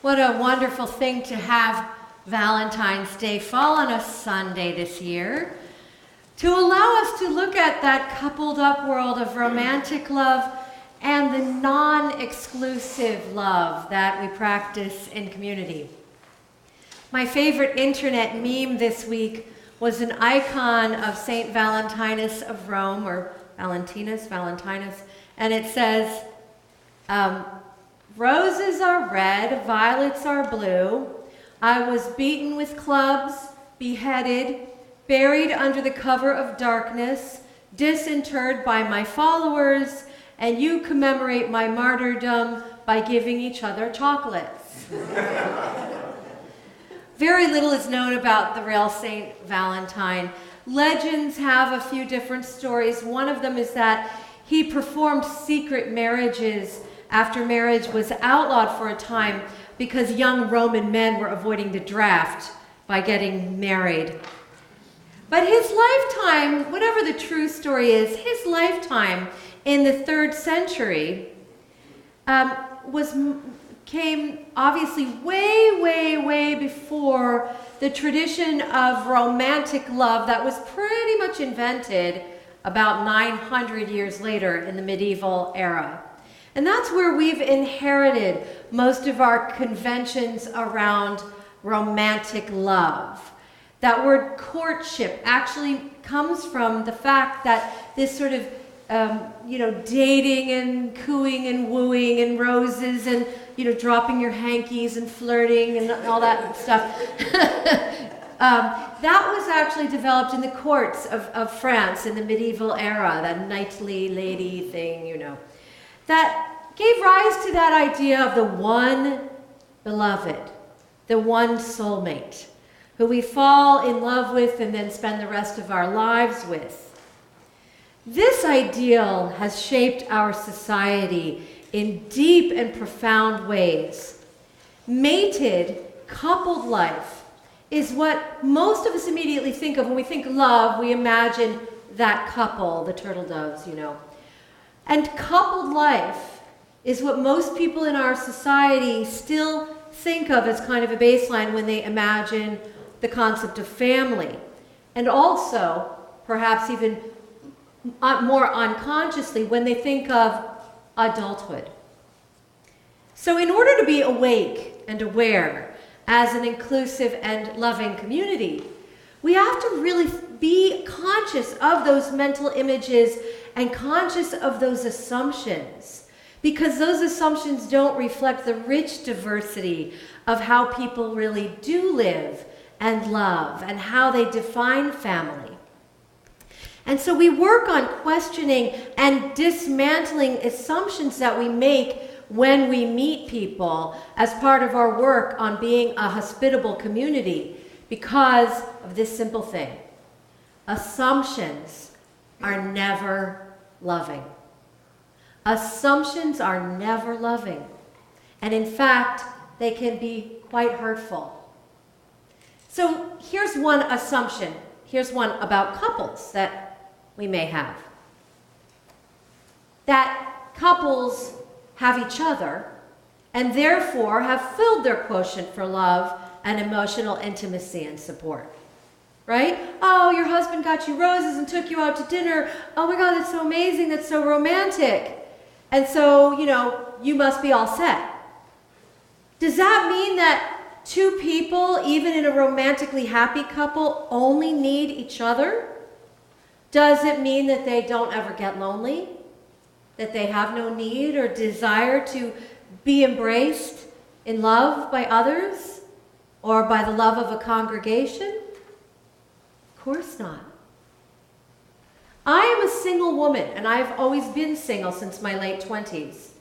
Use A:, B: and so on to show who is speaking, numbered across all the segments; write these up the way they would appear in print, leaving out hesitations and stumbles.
A: What a wonderful thing to have Valentine's Day fall on a Sunday this year, to allow us to look at that coupled up world of romantic love and the non-exclusive love that we practice in community. My favorite internet meme this week was an icon of Saint Valentinus of Rome, or Valentinus, and it says, roses are red, violets are blue. I was beaten with clubs, beheaded, buried under the cover of darkness, disinterred by my followers, and you commemorate my martyrdom by giving each other chocolates. Very little is known about the real Saint Valentine. Legends have a few different stories. One of them is that he performed secret marriages after marriage was outlawed for a time because young Roman men were avoiding the draft by getting married. But his lifetime, whatever the true story is, his lifetime in the 3rd century came obviously way before the tradition of romantic love that was pretty much invented about 900 years later in the medieval era. And that's where we've inherited most of our conventions around romantic love. That word courtship actually comes from the fact that this sort of, dating and cooing and wooing and roses and, dropping your hankies and flirting and all that stuff. That was actually developed in the courts of France in the medieval era, that knightly lady thing, that gave rise to that idea of the one beloved, the one soulmate, who we fall in love with and then spend the rest of our lives with. This ideal has shaped our society in deep and profound ways. Mated, coupled life is what most of us immediately think of. When we think love, we imagine that couple, the turtle doves, And coupled life is what most people in our society still think of as kind of a baseline when they imagine the concept of family. And also, perhaps even more unconsciously, when they think of adulthood. So in order to be awake and aware as an inclusive and loving community, we have to really be conscious of those mental images and conscious of those assumptions, because those assumptions don't reflect the rich diversity of how people really do live and love and how they define family. And so we work on questioning and dismantling assumptions that we make when we meet people as part of our work on being a hospitable community because of this simple thing. Assumptions are never loving. Assumptions are never loving. And in fact, they can be quite hurtful. So here's one assumption. Here's one about couples that we may have. That couples have each other and therefore have filled their quotient for love and emotional intimacy and support. Right? Oh, your husband got you roses and took you out to dinner. Oh my God, that's so amazing. That's so romantic. And so, you must be all set. Does that mean that two people, even in a romantically happy couple, only need each other? Does it mean that they don't ever get lonely? That they have no need or desire to be embraced in love by others or by the love of a congregation? Of course not. I am a single woman, and I've always been single since my late 20s.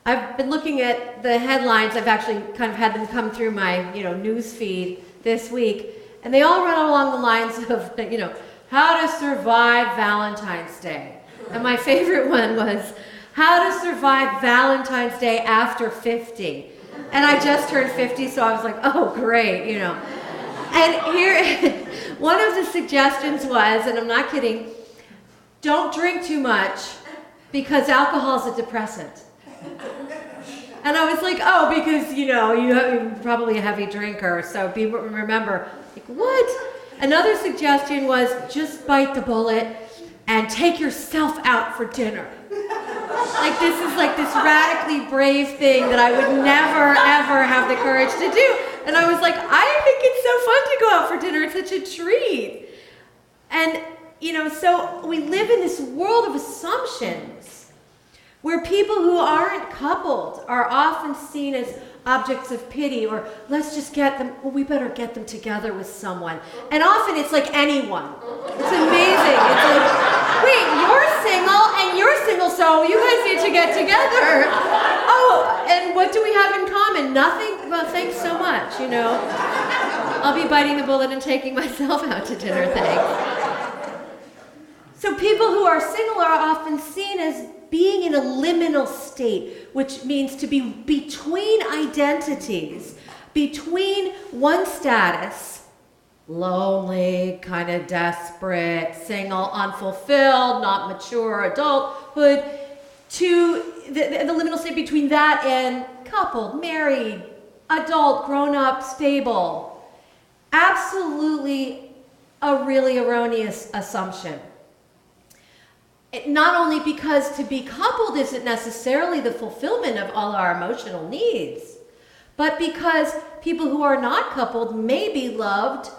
A: I've been looking at the headlines. I've actually kind of had them come through my, news feed this week, and they all run along the lines of, how to survive Valentine's Day. And my favorite one was, how to survive Valentine's Day after 50. And I just turned 50, so I was like, oh, great, And here, one of the suggestions was, and I'm not kidding, don't drink too much because alcohol is a depressant. And I was like, oh, because, you're probably a heavy drinker, so remember, like, what? Another suggestion was just bite the bullet and take yourself out for dinner. Like, this is like this radically brave thing that I would never, ever have the courage to do. And I was like, I think it's so fun to go out for dinner. It's such a treat. And, so we live in this world of assumptions where people who aren't coupled are often seen as objects of pity, or let's just get them, well, we better get them together with someone. And often it's like anyone. It's amazing. It's like, wait, you're single and you're single, so you guys need to get together. Oh, and what do we have in common? Nothing? Well, thanks so much, I'll be biting the bullet and taking myself out to dinner, thanks. So people who are single are often seen as being in a liminal state, which means to be between identities, between one status, lonely, kind of desperate, single, unfulfilled, not mature adulthood, to the liminal state between that and coupled, married, adult, grown-up, stable. Absolutely a really erroneous assumption. Not only because to be coupled isn't necessarily the fulfillment of all our emotional needs, but because people who are not coupled may be loved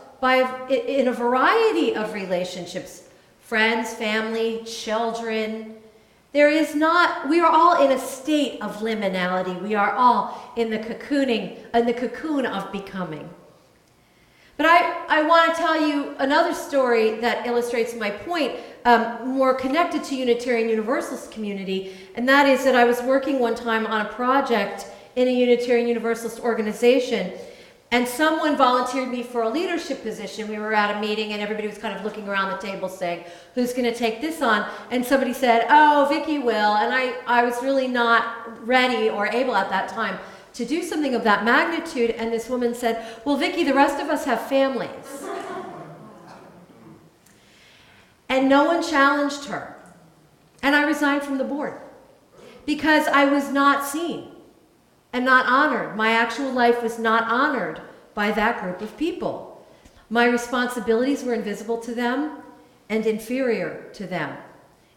A: in a variety of relationships, friends, family, children. We are all in a state of liminality. We are all in the cocoon of becoming. But I want to tell you another story that illustrates my point, more connected to Unitarian Universalist community, and that is that I was working one time on a project in a Unitarian Universalist organization, and someone volunteered me for a leadership position. We were at a meeting, and everybody was kind of looking around the table saying, who's going to take this on? And somebody said, oh, Vicky will, and I was really not ready or able at that time to do something of that magnitude, and this woman said, well, Vicky, the rest of us have families. And no one challenged her. And I resigned from the board because I was not seen and not honored. My actual life was not honored by that group of people. My responsibilities were invisible to them and inferior to them.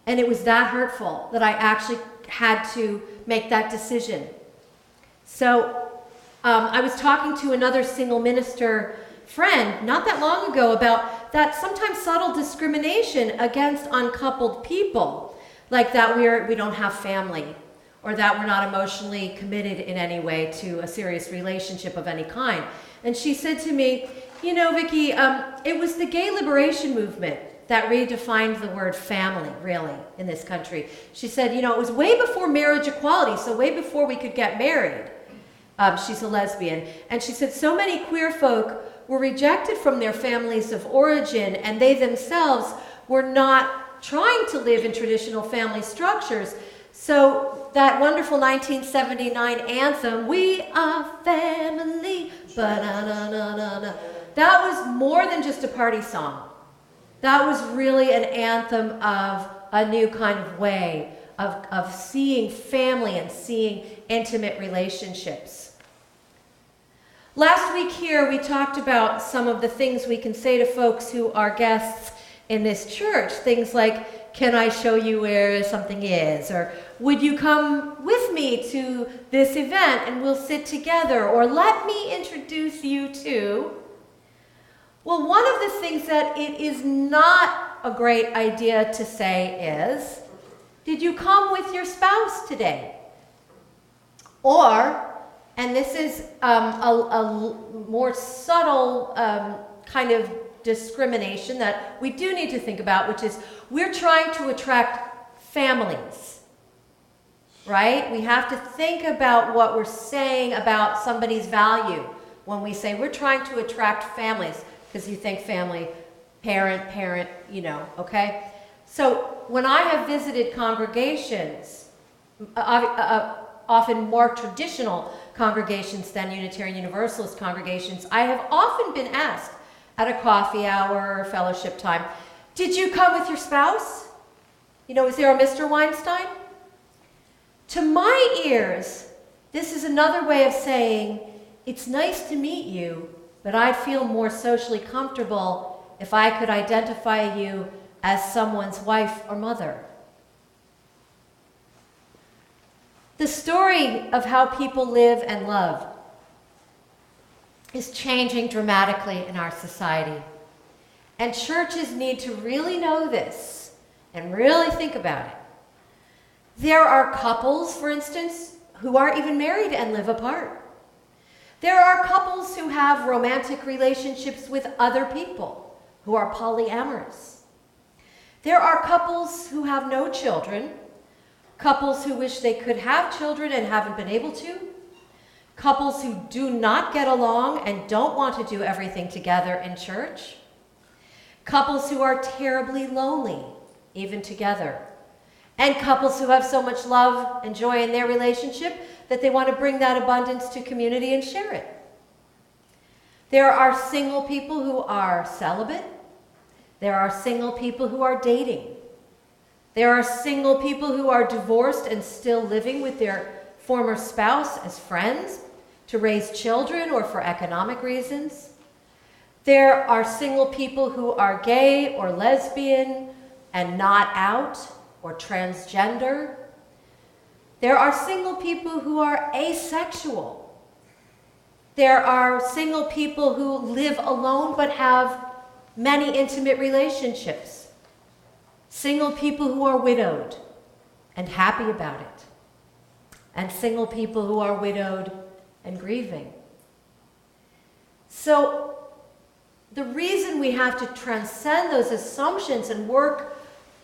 A: And it was that hurtful that I actually had to make that decision. So I was talking to another single minister friend not that long ago about that sometimes subtle discrimination against uncoupled people, like that we don't have family, or that we're not emotionally committed in any way to a serious relationship of any kind. And she said to me, Vicky, it was the gay liberation movement that redefined the word family, really, in this country. She said, it was way before marriage equality, so way before we could get married. She's a lesbian. And she said so many queer folk were rejected from their families of origin, and they themselves were not trying to live in traditional family structures. So that wonderful 1979 anthem, "We Are Family," ba-na-na-na-na-na, that was more than just a party song. That was really an anthem of a new kind of way of seeing family and seeing intimate relationships. Last week here, we talked about some of the things we can say to folks who are guests in this church. Things like, can I show you where something is? Or would you come with me to this event and we'll sit together? Or let me introduce you to. Well, one of the things that it is not a great idea to say is, did you come with your spouse today? Or, and this is a more subtle kind of discrimination that we do need to think about, which is we're trying to attract families, right? We have to think about what we're saying about somebody's value when we say we're trying to attract families, because you think family, parent, okay? So when I have visited congregations, often more traditional congregations than Unitarian Universalist congregations, I have often been asked at a coffee hour or fellowship time, did you come with your spouse? Is there a Mr. Weinstein? To my ears, This is another way of saying, it's nice to meet you, but I'd feel more socially comfortable if I could identify you as someone's wife or mother. The story of how people live and love is changing dramatically in our society. And churches need to really know this and really think about it. There are couples, for instance, who aren't even married and live apart. There are couples who have romantic relationships with other people who are polyamorous. There are couples who have no children, couples who wish they could have children and haven't been able to, couples who do not get along and don't want to do everything together in church, couples who are terribly lonely, even together, and couples who have so much love and joy in their relationship that they want to bring that abundance to community and share it. There are single people who are celibate. There are single people who are dating. There are single people who are divorced and still living with their former spouse as friends to raise children or for economic reasons. There are single people who are gay or lesbian and not out or transgender. There are single people who are asexual. There are single people who live alone but have many intimate relationships. Single people who are widowed and happy about it. And single people who are widowed and grieving. So the reason we have to transcend those assumptions and work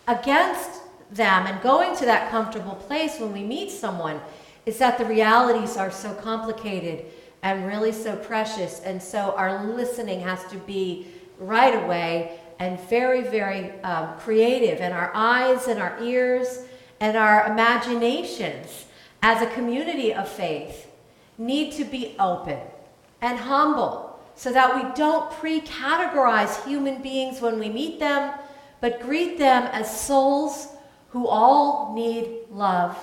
A: against them and going to that comfortable place when we meet someone is that the realities are so complicated and really so precious, and so our listening has to be right away and very, very creative, and our eyes and our ears and our imaginations as a community of faith need to be open and humble so that we don't pre-categorize human beings when we meet them, but greet them as souls who all need love,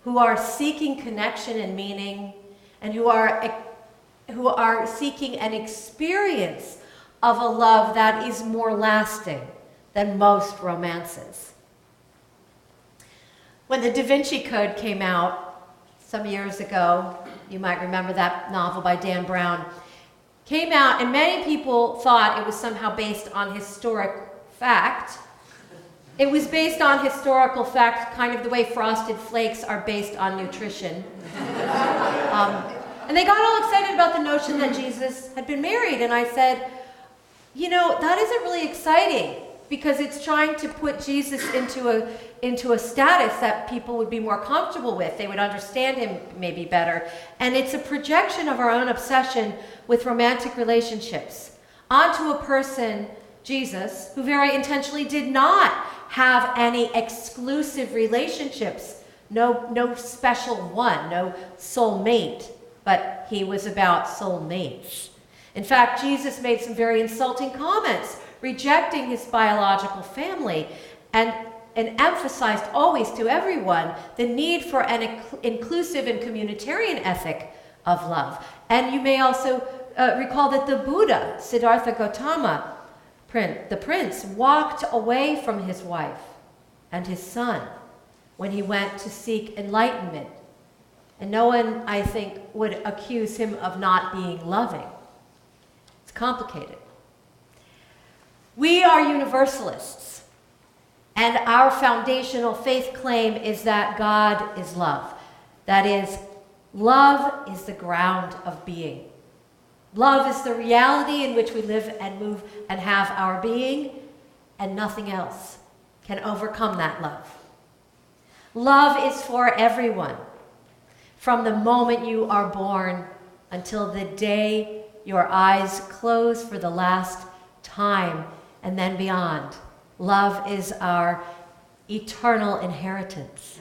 A: who are seeking connection and meaning, and who are seeking an experience of a love that is more lasting than most romances. When the Da Vinci Code came out some years ago, you might remember that novel by Dan Brown, came out and many people thought it was somehow based on historic fact. It was based on historical fact, kind of the way Frosted Flakes are based on nutrition. And they got all excited about the notion that Jesus had been married, and I said, you know, that isn't really exciting because it's trying to put Jesus into a status that people would be more comfortable with. They would understand him maybe better. And it's a projection of our own obsession with romantic relationships onto a person, Jesus, who very intentionally did not have any exclusive relationships, no special one, no soulmate, but he was about soulmates. In fact, Jesus made some very insulting comments, rejecting his biological family, and emphasized always to everyone the need for an inclusive and communitarian ethic of love. And you may also recall that the Buddha, Siddhartha Gautama, the prince, walked away from his wife and his son when he went to seek enlightenment. And no one, I think, would accuse him of not being loving. It's complicated. We are Universalists, and our foundational faith claim is that God is love. That is, love is the ground of being. Love is the reality in which we live and move and have our being, and nothing else can overcome that love. Love is for everyone, from the moment you are born until the day your eyes close for the last time and then beyond. Love is our eternal inheritance.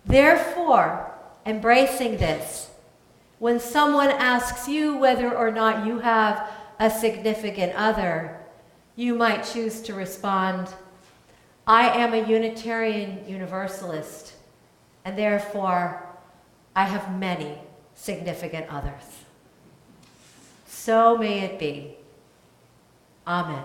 A: Therefore, embracing this, when someone asks you whether or not you have a significant other, you might choose to respond, I am a Unitarian Universalist, and therefore I have many significant others. So may it be. Amen.